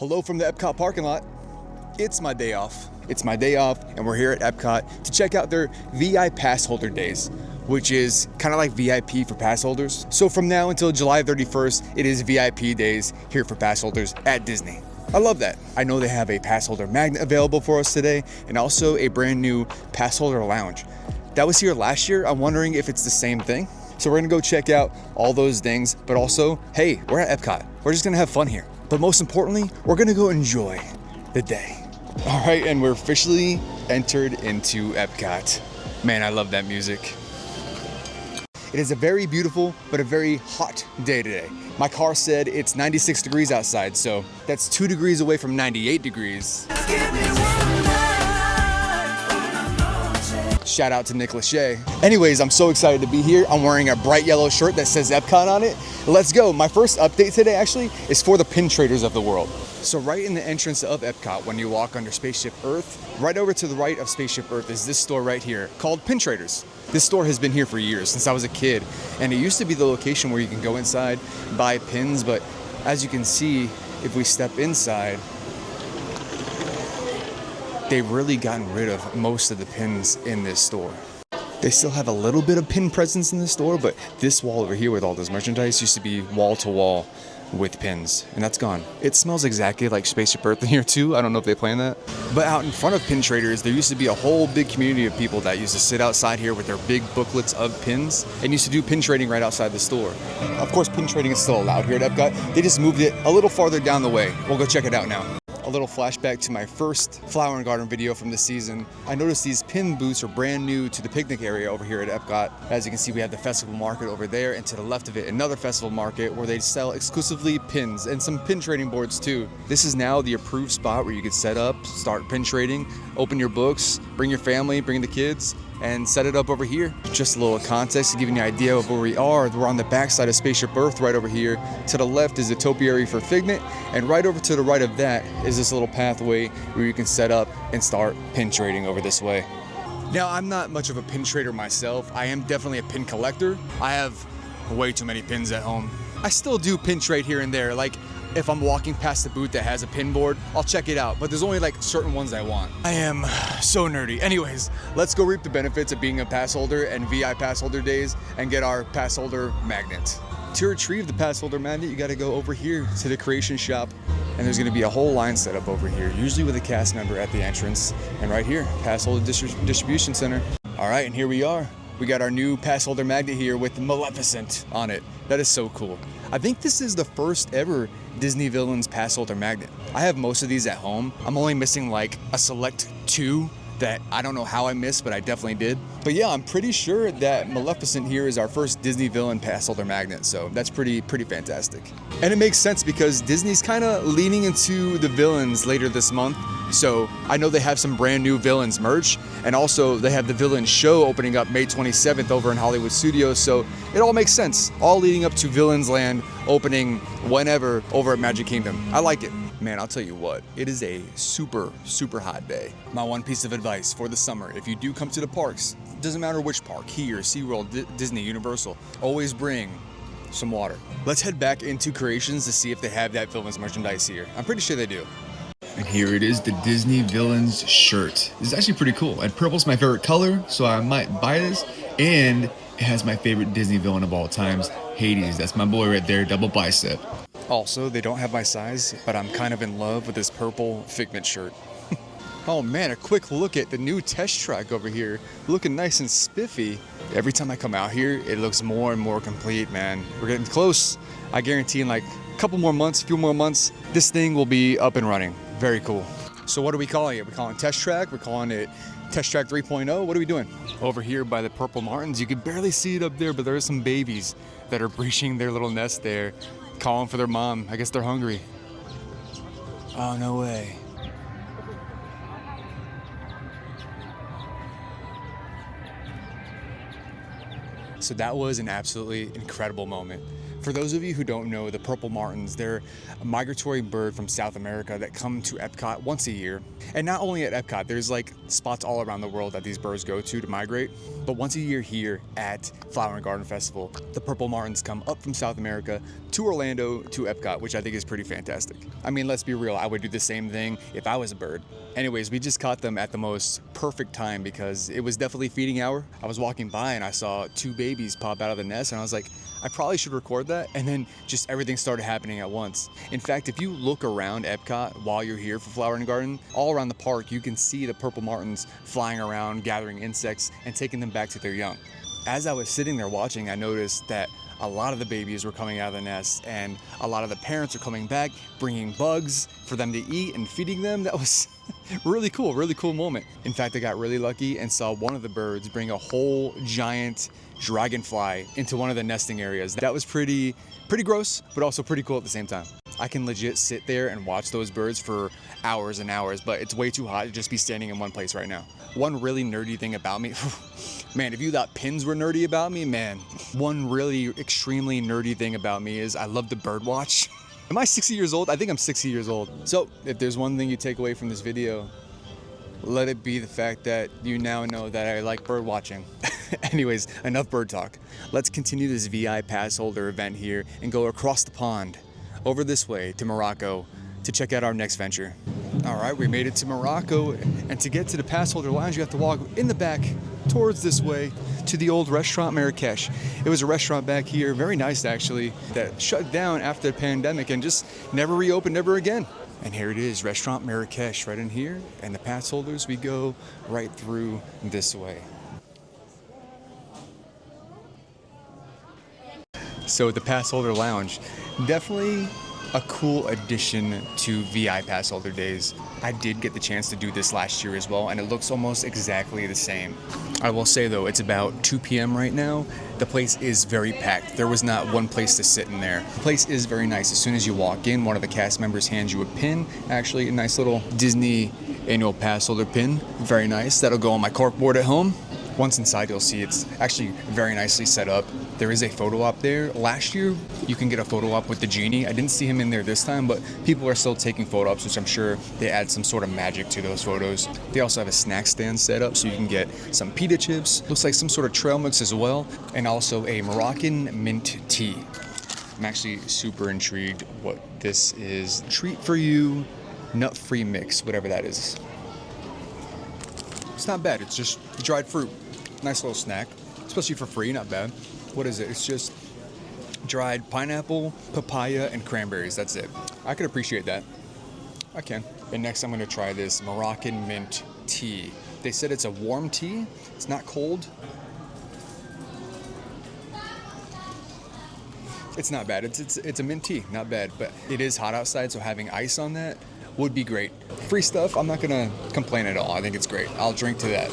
Hello from the EPCOT parking lot. It's my day off. It's my day off, and we're here at EPCOT to check out their VIPassholder Days, which is kind of like VIP for pass holders. So from now until July 31st, it is VIP days here for pass holders at Disney. I love that. I know they have a Passholder Magnet available for us today, and also a brand new Passholder Lounge. That was here last year. I'm wondering if it's the same thing. So we're gonna go check out all those things, but also, hey, we're at EPCOT. We're just gonna have fun here. But most importantly, we're gonna go enjoy the day. All right, and we're officially entered into EPCOT. Man, I love that music. It is a very beautiful, but a very hot day today. My car said it's 96 degrees outside, so that's 2 degrees away from 98 degrees. Shout out to Nick Lachey. Anyways, I'm so excited to be here. I'm wearing a bright yellow shirt that says EPCOT on it. Let's go. My first update today actually is for the pin traders of the world. So right in the entrance of EPCOT, when you walk under Spaceship Earth, right over to the right of Spaceship Earth is this store right here called Pin Traders. This store has been here for years, since I was a kid, and it used to be the location where you can go inside, buy pins, but as you can see, if we step inside, they've really gotten rid of most of the pins in this store. They still have a little bit of pin presence in the store, but this wall over here with all this merchandise used to be wall to wall with pins, and that's gone. It smells exactly like Spaceship Earth in here too. I don't know if they plan that. But out in front of Pin Traders, there used to be a whole big community of people that used to sit outside here with their big booklets of pins and used to do pin trading right outside the store. Of course, pin trading is still allowed here at EPCOT. They just moved it a little farther down the way. We'll go check it out now. A little flashback to my first Flower and Garden video from this season. I noticed these pin booths are brand new to the picnic area over here at EPCOT. As you can see, we have the festival market over there, and to the left of it, another festival market where they sell exclusively pins and some pin trading boards too. This is now the approved spot where you could set up, start pin trading, open your books, bring your family, bring the kids, and set it up over here. Just a little context to give you an idea of where we are. We're on the backside of Spaceship Earth right over here. To the left is the topiary for Figment, and right over to the right of that is this little pathway where you can set up and start pin trading over this way. Now, I'm not much of a pin trader myself. I am definitely a pin collector. I have way too many pins at home. I still do pin trade here and there. Like, if I'm walking past the booth that has a pin board, I'll check it out, but there's only like certain ones I want. I am so nerdy. Anyways, let's go reap the benefits of being a pass holder and VIPassholder Days and get our Passholder Magnet. To retrieve the Passholder Magnet, you gotta go over here to the creation shop, and there's gonna be a whole line set up over here, usually with a cast member at the entrance, and right here, Passholder Distribution Center. All right, and here we are. We got our new Passholder Magnet here with Maleficent on it. That is so cool. I think this is the first ever Disney Villains Passholder Magnet. I have most of these at home. I'm only missing like a select 2 that I don't know how I missed, but I definitely did. But yeah, I'm pretty sure that Maleficent here is our first Disney Villain Passholder Magnet, so that's pretty fantastic. And it makes sense because Disney's kind of leaning into the villains later this month. So I know they have some brand new Villains merch, and also they have the Villains show opening up May 27th over in Hollywood Studios, so it all makes sense. All leading up to Villains Land opening whenever over at Magic Kingdom. I like it. Man, I'll tell you what, it is a super hot day. My one piece of advice for the summer, if you do come to the parks, doesn't matter which park, here, SeaWorld, Disney, Universal, always bring some water. Let's head back into Creations to see if they have that Villains merchandise here. I'm pretty sure they do. And here it is, the Disney Villains shirt. This is actually pretty cool. And purple's my favorite color, so I might buy this. And it has my favorite Disney villain of all times, Hades. That's my boy right there, double bicep. Also, they don't have my size, but I'm kind of in love with this purple Figment shirt. Oh man, a quick look at the new test track over here. Looking nice and spiffy. Every time I come out here, it looks more and more complete, man. We're getting close. I guarantee in like a couple more months, few more months, this thing will be up and running. Very cool. So what are we calling it? We're calling it test track? We're calling it test track 3.0? What are we doing? Over here by the Purple Martins, you can barely see it up there, but there are some babies that are breaching their little nest there, calling for their mom. I guess they're hungry. Oh, no way. So that was an absolutely incredible moment. For those of you who don't know, the purple martins, they're a migratory bird from South America that come to EPCOT once a year. And not only at EPCOT, there's like spots all around the world that these birds go to migrate, but once a year here at Flower and Garden Festival, the purple martins come up from South America to Orlando to EPCOT, which I think is pretty fantastic. I mean, let's be real, I would do the same thing if I was a bird. Anyways, we just caught them at the most perfect time because it was definitely feeding hour. I was walking by and I saw 2 babies pop out of the nest and I was like, I probably should record that, and then just everything started happening at once. In fact, if you look around EPCOT while you're here for Flower and Garden, all around the park, you can see the purple martins flying around, gathering insects, and taking them back to their young. As I was sitting there watching, I noticed that a lot of the babies were coming out of the nest, and a lot of the parents are coming back, bringing bugs for them to eat and feeding them. That was really cool moment. In fact, I got really lucky and saw one of the birds bring a whole giant dragonfly into one of the nesting areas. That was pretty gross, but also pretty cool at the same time. I can legit sit there and watch those birds for hours and hours, but it's way too hot to just be standing in one place right now. One really nerdy thing about me, man, if you thought pins were nerdy about me, man, one really extremely nerdy thing about me is I love to bird watch. Am I 60 years old? I think I'm 60 years old. So if there's one thing you take away from this video, let it be the fact that you now know that I like bird watching. Anyways, enough bird talk. Let's continue this VI Passholder event here and go across the pond, over this way to Morocco to check out our next venture. All right, we made it to Morocco, and to get to the Passholder Lounge, you have to walk in the back towards this way to the old restaurant Marrakesh. It was a restaurant back here, very nice actually, that shut down after the pandemic and just never reopened ever again. And here it is, Restaurant Marrakesh right in here, and the pass holders, we go right through this way. So the Passholder Lounge, definitely a cool addition to VI Passholder Days. I did get the chance to do this last year as well, and it looks almost exactly the same. I will say though, it's about 2 p.m. right now. The place is very packed. There was not one place to sit in there. The place is very nice. As soon as you walk in, one of the cast members hands you a pin. Actually, a nice little Disney Annual Passholder pin. Very nice. That'll go on my corkboard at home. Once inside, you'll see it's actually very nicely set up. There is a photo op there. Last year, you can get a photo op with the genie. I didn't see him in there this time, but people are still taking photo ops, which I'm sure they add some sort of magic to those photos. They also have a snack stand set up so you can get some pita chips. Looks like some sort of trail mix as well, and also a Moroccan mint tea. I'm actually super intrigued what this is. Treat for you, nut-free mix, whatever that is. It's not bad. It's just dried fruit. Nice little snack, especially for free, not bad. What is it? It's just dried pineapple, papaya, and cranberries. That's it. I could appreciate that. I can. And next I'm gonna try this Moroccan mint tea. They said it's a warm tea. It's not cold. It's not bad. It's a mint tea, not bad. But it is hot outside, so having ice on that would be great. Free stuff, I'm not gonna complain at all. I think it's great. I'll drink to that.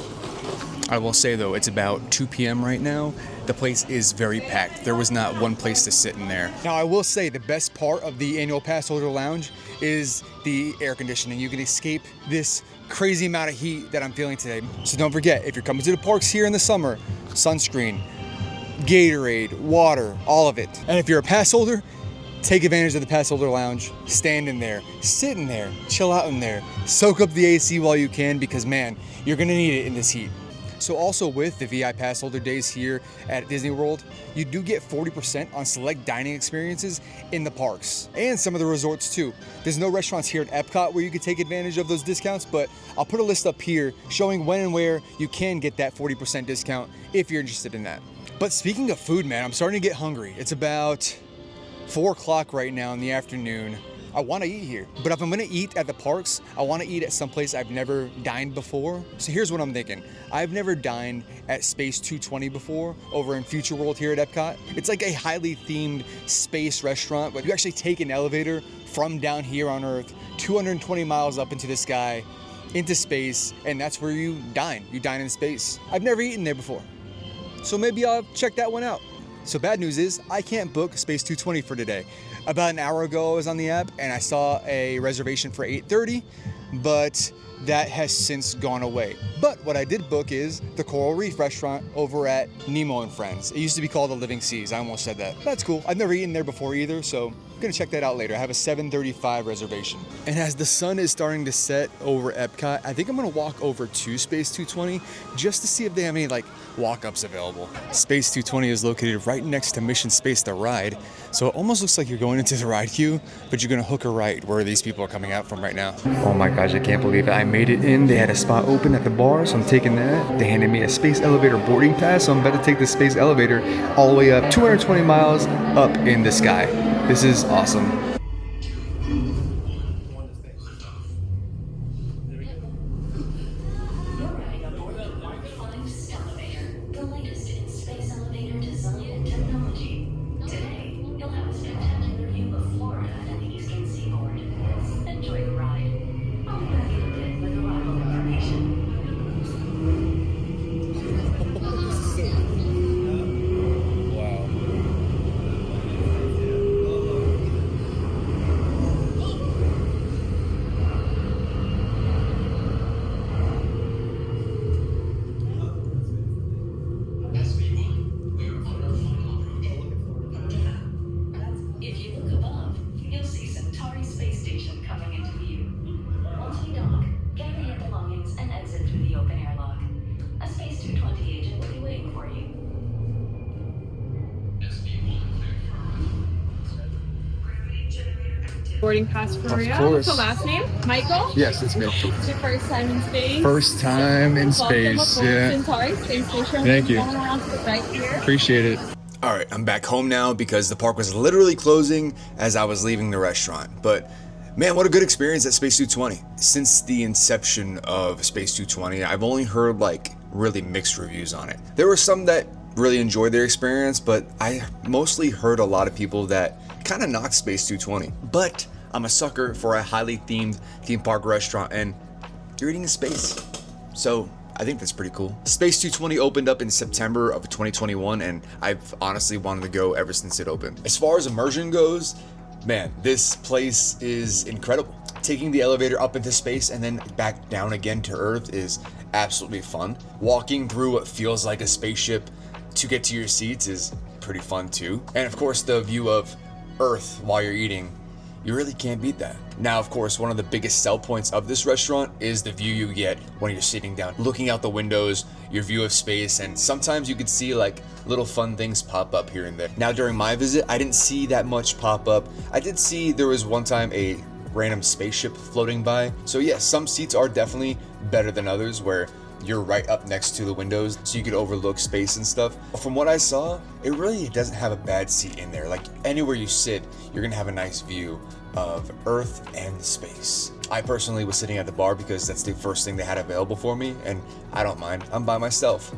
I will say though, it's about 2 p.m. right now. The place is very packed. There was not one place to sit in there. Now I will say the best part of the Annual Passholder Lounge is the air conditioning. You can escape this crazy amount of heat that I'm feeling today. So don't forget, if you're coming to the parks here in the summer, sunscreen, Gatorade, water, all of it. And if you're a pass holder, take advantage of the Passholder Lounge. Stand in there, sit in there, chill out in there, soak up the AC while you can, because man, you're gonna need it in this heat. So also with the VI Passholder Days here at Disney World, you do get 40% on select dining experiences in the parks and some of the resorts too. There's no restaurants here at EPCOT where you can take advantage of those discounts, but I'll put a list up here showing when and where you can get that 40% discount if you're interested in that. But speaking of food, man, I'm starting to get hungry. It's about 4 o'clock right now in the afternoon. I want to eat here, but if I'm gonna eat at the parks, I want to eat at some place I've never dined before. So here's what I'm thinking. I've never dined at Space 220 before over in Future World here at EPCOT. It's like a highly themed space restaurant, but you actually take an elevator from down here on Earth, 220 miles up into the sky, into space, and that's where you dine. You dine in space. I've never eaten there before, so maybe I'll check that one out. So bad news is I can't book Space 220 for today. About an hour ago I was on the app and I saw a reservation for 8:30, but that has since gone away. But what I did book is the Coral Reef restaurant over at Nemo and Friends. It used to be called the Living Seas. I almost said that. That's cool. I've never eaten there before either, so I'm gonna check that out later. I have a 7:35 reservation. And as the sun is starting to set over Epcot, I think I'm gonna walk over to Space 220 just to see if they have any like walk-ups available. Space 220 is located right next to Mission Space the ride, so it almost looks like you're going into the ride queue, but you're gonna hook a right where these people are coming out from right now. Oh my gosh, I can't believe it. I made it in. They had a spot open at the bar, so I'm taking that. They handed me a space elevator boarding pass, so I'm about to take the space elevator all the way up 220 miles up in the sky. This is awesome. Boarding pass for you. Of course. What's the last name? Michael? Yes, it's me. It's your first time in space. First time in Welcome space. aboard Yeah. Centauri Space Station. Thank you. Right here. Appreciate it. All right, I'm back home now because the park was literally closing as I was leaving the restaurant. But man, what a good experience at Space 220. Since the inception of Space 220, I've only heard like really mixed reviews on it. There were some that really enjoyed their experience, but I mostly heard a lot of people that kind of knocked Space 220. But I'm a sucker for a highly themed theme park restaurant, and you're eating in space. So I think that's pretty cool. Space 220 opened up in September of 2021, and I've honestly wanted to go ever since it opened. As far as immersion goes, man, this place is incredible. Taking the elevator up into space and then back down again to Earth is absolutely fun. Walking through what feels like a spaceship to get to your seats is pretty fun too. And of course, the view of Earth while you're eating, you really can't beat that. Now, of course, one of the biggest sell points of this restaurant is the view you get when you're sitting down, looking out the windows, your view of space, and sometimes you could see like little fun things pop up here and there. Now, during my visit, I didn't see that much pop up. I did see there was one time a random spaceship floating by. So yes, some seats are definitely better than others where you're right up next to the windows so you could overlook space and stuff. From what I saw, it really doesn't have a bad seat in there. Like anywhere you sit, you're gonna have a nice view of Earth and space. I personally was sitting at the bar because that's the first thing they had available for me, and I don't mind, I'm by myself.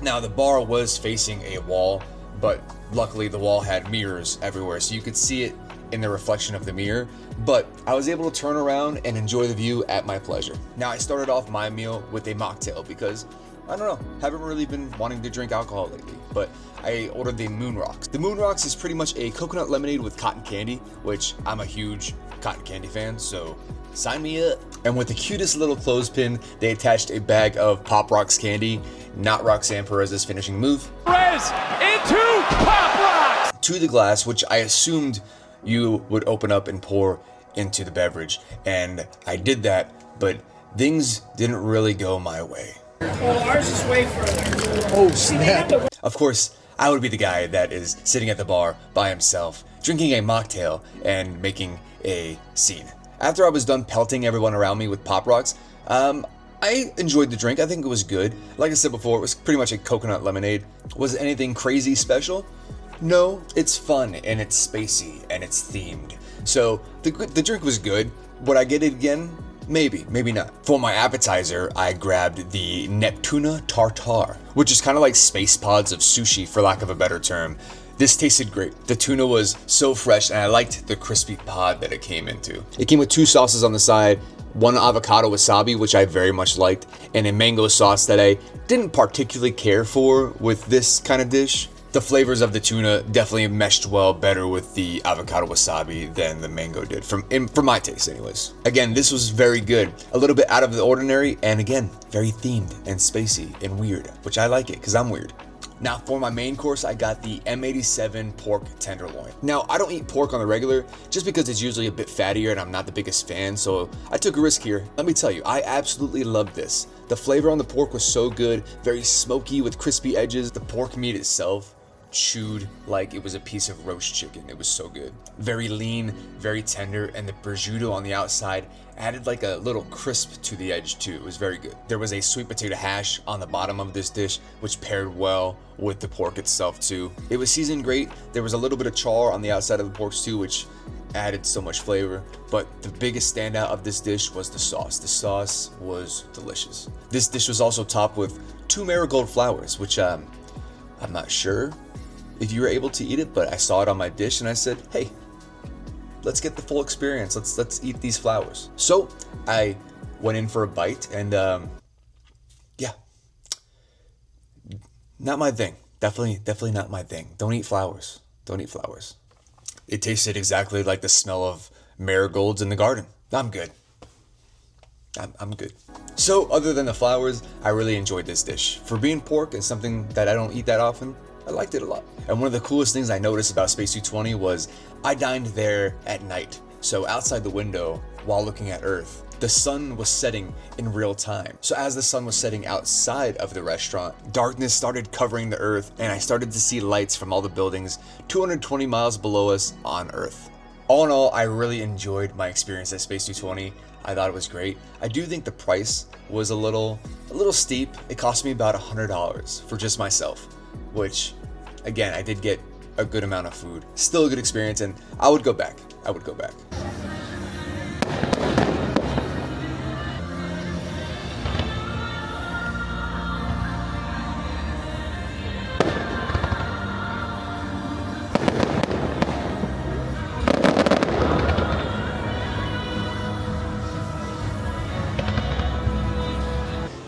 Now the bar was facing a wall, but luckily the wall had mirrors everywhere so you could see it in the reflection of the mirror, but I was able to turn around and enjoy the view at my pleasure. Now I started off my meal with a mocktail because, I don't know, haven't really been wanting to drink alcohol lately, but I ordered the Moon Rocks. The Moon Rocks is pretty much a coconut lemonade with cotton candy, which I'm a huge cotton candy fan, so sign me up. And with the cutest little clothespin, they attached a bag of Pop Rocks candy, not Roxanne Perez's finishing move, Perez into Pop Rocks! to the glass, which I assumed you would open up and pour into the beverage. And I did that, but things didn't really go my way. Well, ours is way further. Oh, snap. Of course, I would be the guy that is sitting at the bar by himself, drinking a mocktail and making a scene. After I was done pelting everyone around me with Pop Rocks, I enjoyed the drink. I think it was good. Like I said before, it was pretty much a coconut lemonade. Was it anything crazy special? No, it's fun and it's spacey and it's themed. So the drink was good. Would I get it again? Maybe, maybe not. For my appetizer, I grabbed the Neptuna Tartare, which is kind of like space pods of sushi, for lack of a better term. This tasted great. The tuna was so fresh and I liked the crispy pod that it came into. It came with 2 sauces on the side, one avocado wasabi, which I very much liked, and a mango sauce that I didn't particularly care for with this kind of dish. The flavors of the tuna definitely meshed well better with the avocado wasabi than the mango did, for my taste anyways. Again, this was very good. A little bit out of the ordinary, and again, very themed and spacey and weird, which I like it because I'm weird. Now for my main course, I got the M87 pork tenderloin. Now I don't eat pork on the regular just because it's usually a bit fattier and I'm not the biggest fan, so I took a risk here. Let me tell you, I absolutely loved this. The flavor on the pork was so good, very smoky with crispy edges. The pork meat itself chewed like it was a piece of roast chicken. It was so good. Very lean, very tender, and the prosciutto on the outside added like a little crisp to the edge too. It was very good. There was a sweet potato hash on the bottom of this dish, which paired well with the pork itself too. It was seasoned great. There was a little bit of char on the outside of the pork too, which added so much flavor. But the biggest standout of this dish was the sauce. The sauce was delicious. This dish was also topped with 2 marigold flowers, which I'm not sure if you were able to eat it, but I saw it on my dish and I said, hey, let's get the full experience. Let's eat these flowers. So I went in for a bite and yeah, not my thing. Definitely not my thing. Don't eat flowers. Don't eat flowers. It tasted exactly like the smell of marigolds in the garden. I'm good. I'm good. So other than the flowers, I really enjoyed this dish. For being pork and something that I don't eat that often, I liked it a lot. And one of the coolest things I noticed about Space 220 was I dined there at night. So outside the window, while looking at Earth, the sun was setting in real time. So as the sun was setting outside of the restaurant, darkness started covering the Earth and I started to see lights from all the buildings 220 miles below us on Earth. All in all, I really enjoyed my experience at Space 220. I thought it was great. I do think the price was a little steep. It cost me about $100 for just myself, which again, I did get a good amount of food. Still a good experience, and I would go back.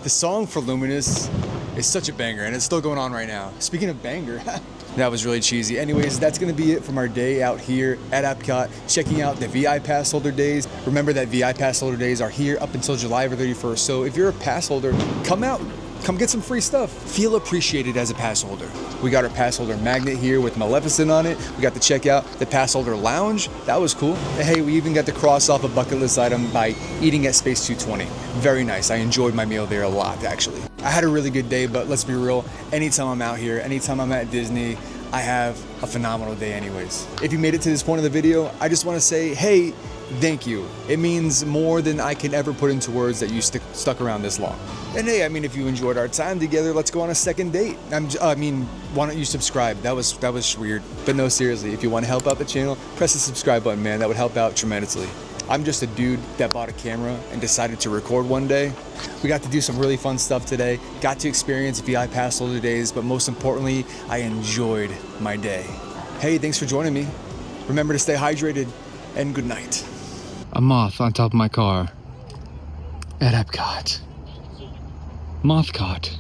The song for Luminous is such a banger, and it's still going on right now. Speaking of banger, that was really cheesy. Anyways, that's gonna be it from our day out here at EPCOT, checking out the VIPassholder Days. Remember that VIPassholder Days are here up until July 31st, so if you're a pass holder, come out. Come get some free stuff. Feel appreciated as a pass holder. We got our Passholder Magnet here with Maleficent on it. We got to check out the Passholder Lounge. That was cool. And hey, we even got to cross off a bucket list item by eating at Space 220. Very nice. I enjoyed my meal there a lot, actually. I had a really good day, but let's be real. Anytime I'm out here, anytime I'm at Disney, I have a phenomenal day anyways. If you made it to this point of the video, I just want to say, hey, thank you. It means more than I can ever put into words that you stuck around this long. And hey, I mean, if you enjoyed our time together, let's go on a second date. Why don't you subscribe? That was weird. But no, seriously, if you want to help out the channel, press the subscribe button, man. That would help out tremendously. I'm just a dude that bought a camera and decided to record one day. We got to do some really fun stuff today. Got to experience VIPassholder Days, but most importantly, I enjoyed my day. Hey, thanks for joining me. Remember to stay hydrated, and good night. A moth on top of my car at EPCOT. Mothcot.